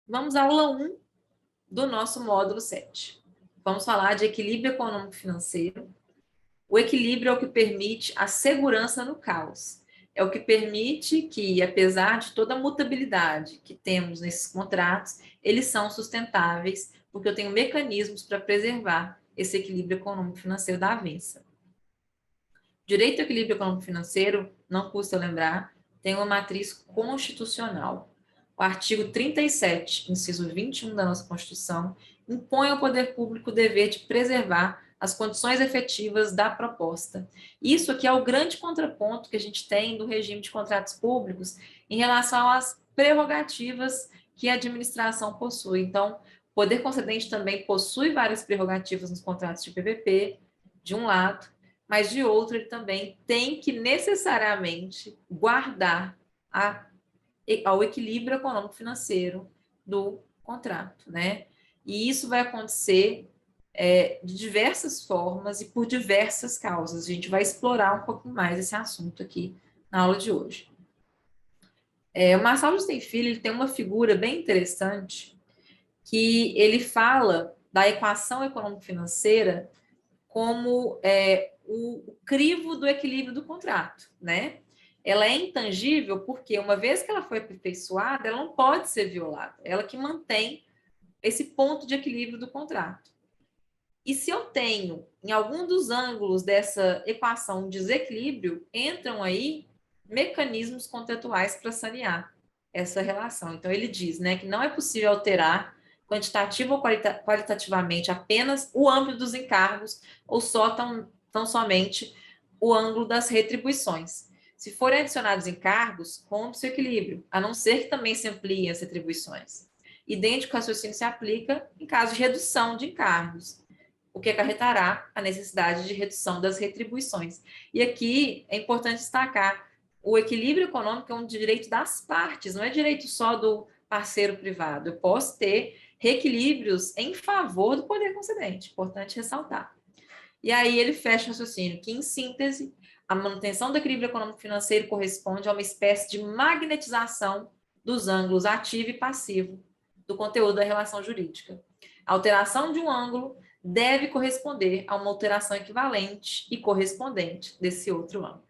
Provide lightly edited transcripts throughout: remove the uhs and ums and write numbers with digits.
Vamos à aula 1 do nosso módulo 7. Vamos falar de equilíbrio econômico-financeiro. O equilíbrio é o que permite a segurança no caos. É o que permite que, apesar de toda a mutabilidade que temos nesses contratos, eles são sustentáveis, porque eu tenho mecanismos para preservar esse equilíbrio econômico-financeiro da avença. Direito ao equilíbrio econômico-financeiro, não custa lembrar, tem uma matriz constitucional. O artigo 37, inciso 21 da nossa Constituição, impõe ao poder público o dever de preservar as condições efetivas da proposta. Isso aqui é o grande contraponto que a gente tem do regime de contratos públicos em relação às prerrogativas que a administração possui. Então, o poder concedente também possui várias prerrogativas nos contratos de PPP, de um lado, mas de outro ele também tem que necessariamente guardar ao equilíbrio econômico-financeiro do contrato, né? E isso vai acontecer de diversas formas e por diversas causas. A gente vai explorar um pouquinho mais esse assunto aqui na aula de hoje. O Marçal Justem Filho ele tem uma figura bem interessante que ele fala da equação econômico-financeira como o crivo do equilíbrio do contrato, né? Ela é intangível porque, uma vez que ela foi aperfeiçoada, ela não pode ser violada. Ela que mantém esse ponto de equilíbrio do contrato. E se eu tenho, em algum dos ângulos dessa equação, um desequilíbrio, entram aí mecanismos contratuais para sanear essa relação. Então, ele diz, né, que não é possível alterar quantitativo ou qualitativamente apenas o âmbito dos encargos ou só tão somente o ângulo das retribuições. Se forem adicionados encargos, rompe-se o equilíbrio, a não ser que também se ampliem as retribuições. Idêntico raciocínio se aplica em caso de redução de encargos, o que acarretará a necessidade de redução das retribuições. E aqui é importante destacar, o equilíbrio econômico é um direito das partes, não é direito só do parceiro privado. Eu posso ter reequilíbrios em favor do poder concedente, importante ressaltar. E aí ele fecha o raciocínio que, em síntese, a manutenção do equilíbrio econômico-financeiro corresponde a uma espécie de magnetização dos ângulos ativo e passivo do conteúdo da relação jurídica. A alteração de um ângulo deve corresponder a uma alteração equivalente e correspondente desse outro ângulo.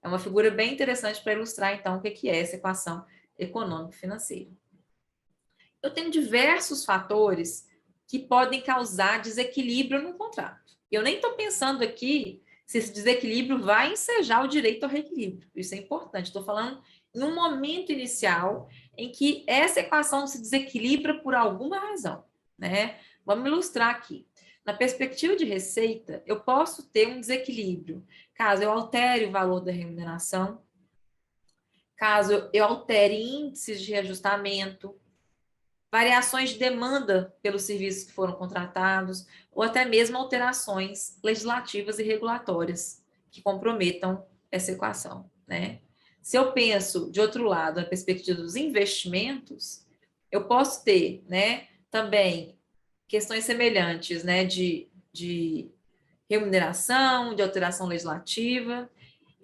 É uma figura bem interessante para ilustrar, então, o que é essa equação econômico-financeira. Eu tenho diversos fatores que podem causar desequilíbrio no contrato. Eu nem estou pensando aqui se esse desequilíbrio vai ensejar o direito ao reequilíbrio. Isso é importante. Estou falando em um momento inicial em que essa equação se desequilibra por alguma razão, né? Vamos ilustrar aqui. Na perspectiva de receita, eu posso ter um desequilíbrio caso eu altere o valor da remuneração, caso eu altere índices de reajustamento, variações de demanda pelos serviços que foram contratados, ou até mesmo alterações legislativas e regulatórias que comprometam essa equação, né? Se eu penso, de outro lado, a perspectiva dos investimentos, eu posso ter, né, também questões semelhantes, né, de remuneração, de alteração legislativa,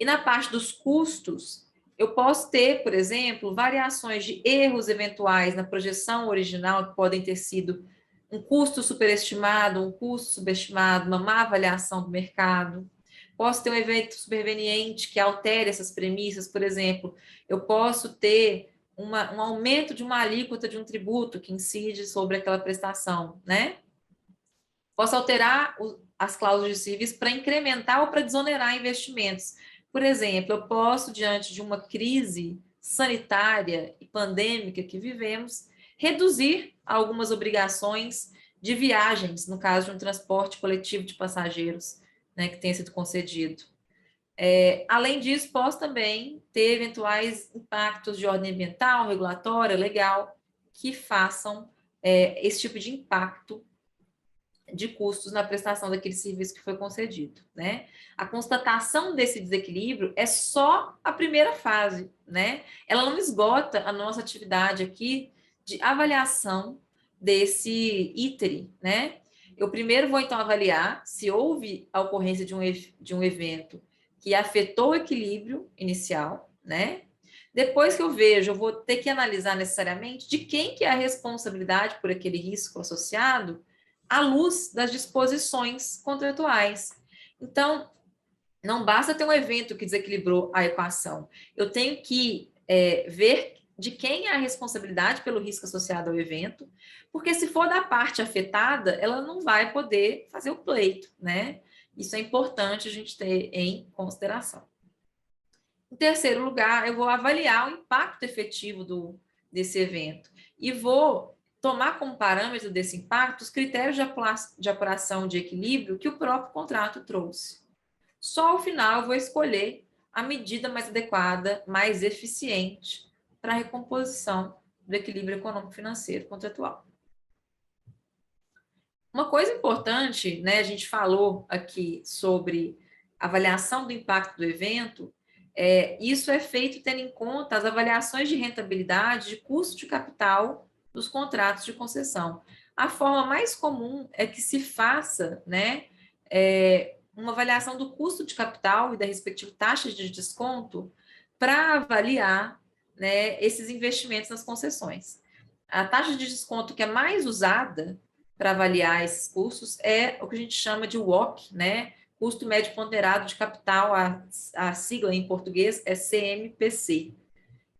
e na parte dos custos, eu posso ter, por exemplo, variações de erros eventuais na projeção original, que podem ter sido um custo superestimado, um custo subestimado, uma má avaliação do mercado. Posso ter um evento superveniente que altere essas premissas, por exemplo, eu posso ter um aumento de uma alíquota de um tributo que incide sobre aquela prestação, né? Posso alterar as cláusulas de serviço para incrementar ou para desonerar investimentos. Por exemplo, eu posso, diante de uma crise sanitária e pandêmica que vivemos, reduzir algumas obrigações de viagens, no caso de um transporte coletivo de passageiros, né, que tenha sido concedido. Além disso, posso também ter eventuais impactos de ordem ambiental, regulatória, legal, que façam esse tipo de impacto de custos na prestação daquele serviço que foi concedido, né? A constatação desse desequilíbrio é só a primeira fase, né? Ela não esgota a nossa atividade aqui de avaliação desse ítero, né? Eu primeiro vou, então, avaliar se houve a ocorrência de um evento que afetou o equilíbrio inicial, né? Depois que eu vejo, eu vou ter que analisar necessariamente de quem que é a responsabilidade por aquele risco associado à luz das disposições contratuais. Então, não basta ter um evento que desequilibrou a equação. Eu tenho que ver de quem é a responsabilidade pelo risco associado ao evento, porque se for da parte afetada, ela não vai poder fazer o pleito, né? Isso é importante a gente ter em consideração. Em terceiro lugar, eu vou avaliar o impacto efetivo desse evento e vou tomar como parâmetro desse impacto os critérios de apuração de equilíbrio que o próprio contrato trouxe. Só ao final eu vou escolher a medida mais adequada, mais eficiente para a recomposição do equilíbrio econômico-financeiro contratual. Uma coisa importante, né, a gente falou aqui sobre avaliação do impacto do evento, isso é feito tendo em conta as avaliações de rentabilidade, de custo de capital dos contratos de concessão. A forma mais comum é que se faça, né, uma avaliação do custo de capital e da respectiva taxa de desconto para avaliar, né, esses investimentos nas concessões. A taxa de desconto que é mais usada para avaliar esses custos é o que a gente chama de WACC, né? Custo médio ponderado de capital, a sigla em português é CMPC.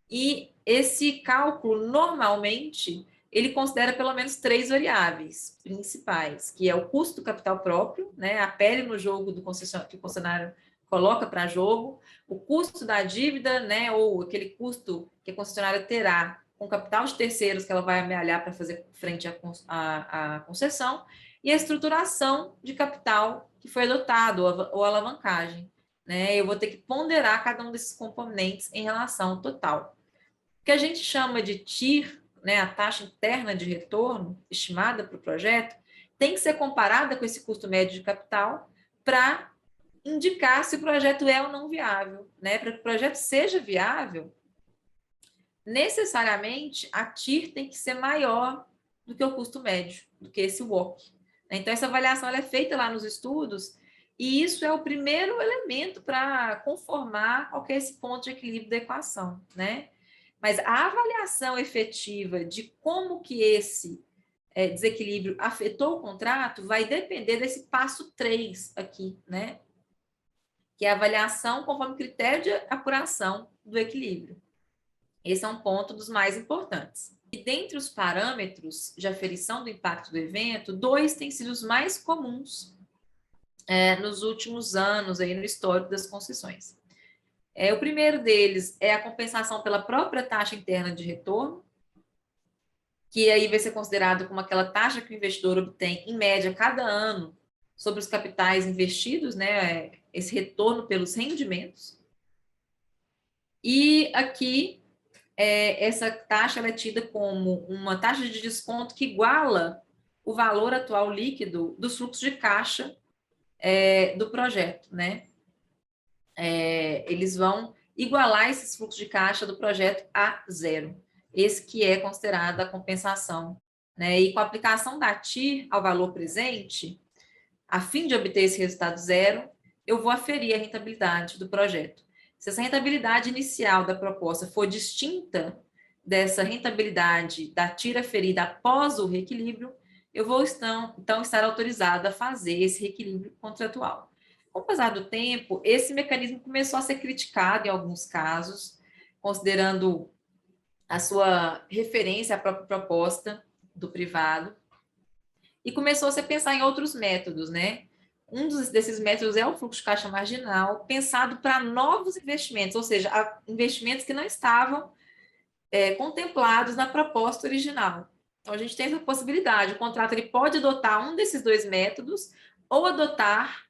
E esse cálculo, normalmente, ele considera pelo menos 3 variáveis principais, que é o custo do capital próprio, né? A pele no jogo do que o concessionário coloca para jogo, o custo da dívida, né? Ou aquele custo que a concessionária terá com capital de terceiros que ela vai amealhar para fazer frente à concessão, e a estruturação de capital que foi adotado, ou alavancagem. Né? Eu vou ter que ponderar cada um desses componentes em relação ao total. O que a gente chama de TIR, né, a taxa interna de retorno estimada para o projeto, tem que ser comparada com esse custo médio de capital para indicar se o projeto é ou não viável. Né? Para que o projeto seja viável, necessariamente a TIR tem que ser maior do que o custo médio, do que esse WACC. Então, essa avaliação ela é feita lá nos estudos, e isso é o primeiro elemento para conformar qual que é esse ponto de equilíbrio da equação, né? Mas a avaliação efetiva de como que esse desequilíbrio afetou o contrato vai depender desse passo 3 aqui, né? Que é a avaliação conforme critério de apuração do equilíbrio. Esse é um ponto dos mais importantes. E dentre os parâmetros de aferição do impacto do evento, 2 têm sido os mais comuns nos últimos anos aí no histórico das concessões. O primeiro deles é a compensação pela própria taxa interna de retorno, que aí vai ser considerado como aquela taxa que o investidor obtém, em média, cada ano, sobre os capitais investidos, né? Esse retorno pelos rendimentos. E aqui, essa taxa é tida como uma taxa de desconto que iguala o valor atual líquido dos fluxos de caixa do projeto, né? Eles vão igualar esses fluxos de caixa do projeto a zero. Esse que é considerado a compensação. Né? E com a aplicação da TIR ao valor presente, a fim de obter esse resultado zero, eu vou aferir a rentabilidade do projeto. Se essa rentabilidade inicial da proposta for distinta dessa rentabilidade da TIR aferida após o reequilíbrio, eu vou então estar autorizada a fazer esse reequilíbrio contratual. Com o passar do tempo, esse mecanismo começou a ser criticado em alguns casos, considerando a sua referência à própria proposta do privado, e começou-se a pensar em outros métodos, né? Um desses métodos é o fluxo de caixa marginal, pensado para novos investimentos, ou seja, investimentos que não estavam contemplados na proposta original. Então, a gente tem essa possibilidade. O contrato ele pode adotar um desses 2 métodos ou adotar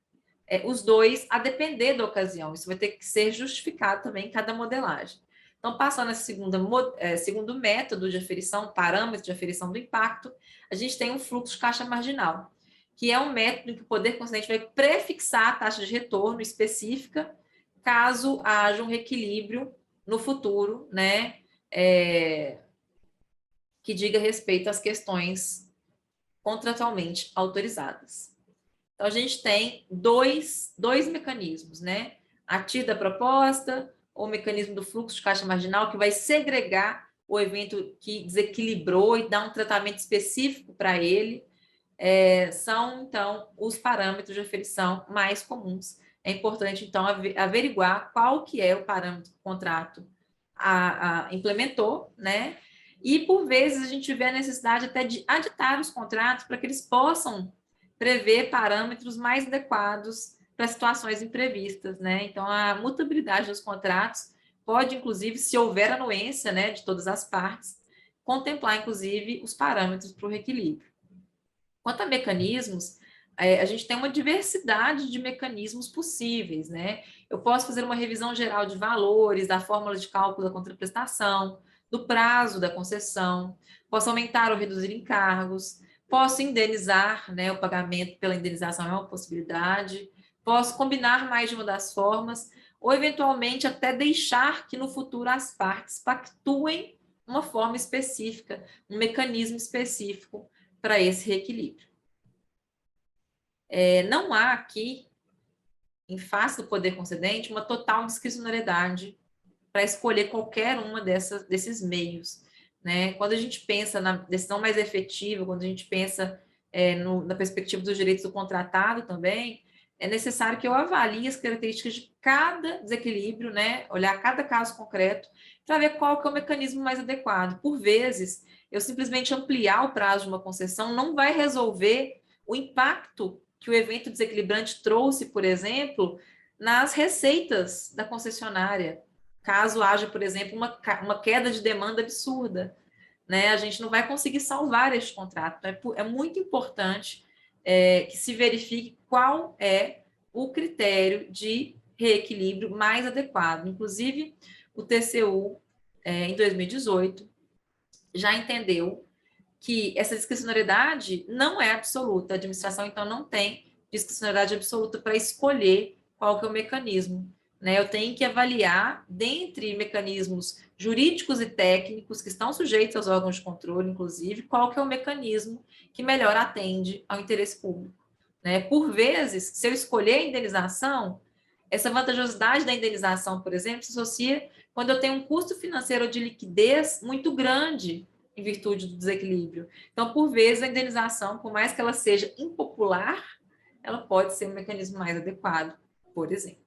os 2, a depender da ocasião. Isso vai ter que ser justificado também em cada modelagem. Então, passando a segundo método de aferição, parâmetro de aferição do impacto, a gente tem um fluxo de caixa marginal, que é um método em que o poder concedente vai prefixar a taxa de retorno específica, caso haja um reequilíbrio no futuro, né, que diga respeito às questões contratualmente autorizadas. Então, a gente tem dois mecanismos, né? A TIR da proposta, ou mecanismo do fluxo de caixa marginal, que vai segregar o evento que desequilibrou e dar um tratamento específico para ele, são, então, os parâmetros de aferição mais comuns. É importante, então, averiguar qual que é o parâmetro que o contrato implementou, né? E, por vezes, a gente vê a necessidade até de aditar os contratos para que eles possam prever parâmetros mais adequados para situações imprevistas, né? Então, a mutabilidade dos contratos pode, inclusive, se houver anuência, né, de todas as partes, contemplar, inclusive, os parâmetros para o reequilíbrio. Quanto a mecanismos, a gente tem uma diversidade de mecanismos possíveis, né? Eu posso fazer uma revisão geral de valores, da fórmula de cálculo da contraprestação, do prazo da concessão, posso aumentar ou reduzir encargos, posso indenizar, né? O pagamento pela indenização é uma possibilidade, posso combinar mais de uma das formas, ou eventualmente até deixar que no futuro as partes pactuem uma forma específica, um mecanismo específico para esse reequilíbrio. Não há aqui, em face do poder concedente, uma total discricionariedade para escolher qualquer uma desses meios, né? Quando a gente pensa na decisão mais efetiva, quando a gente pensa na perspectiva dos direitos do contratado também, é necessário que eu avalie as características de cada desequilíbrio, né? Olhar cada caso concreto para ver qual que é o mecanismo mais adequado. Por vezes, eu simplesmente ampliar o prazo de uma concessão não vai resolver o impacto que o evento desequilibrante trouxe, por exemplo, nas receitas da concessionária. Caso haja, por exemplo, uma queda de demanda absurda, né? A gente não vai conseguir salvar este contrato. É muito importante que se verifique qual é o critério de reequilíbrio mais adequado. Inclusive, o TCU, em 2018, já entendeu que essa discricionariedade não é absoluta. A administração, então, não tem discricionariedade absoluta para escolher qual que é o mecanismo, né? Eu tenho que avaliar, dentre mecanismos jurídicos e técnicos que estão sujeitos aos órgãos de controle, inclusive, qual que é o mecanismo que melhor atende ao interesse público, né? Por vezes, se eu escolher a indenização, essa vantajosidade da indenização, por exemplo, se associa quando eu tenho um custo financeiro de liquidez muito grande em virtude do desequilíbrio. Então, por vezes, a indenização, por mais que ela seja impopular, ela pode ser um mecanismo mais adequado, por exemplo.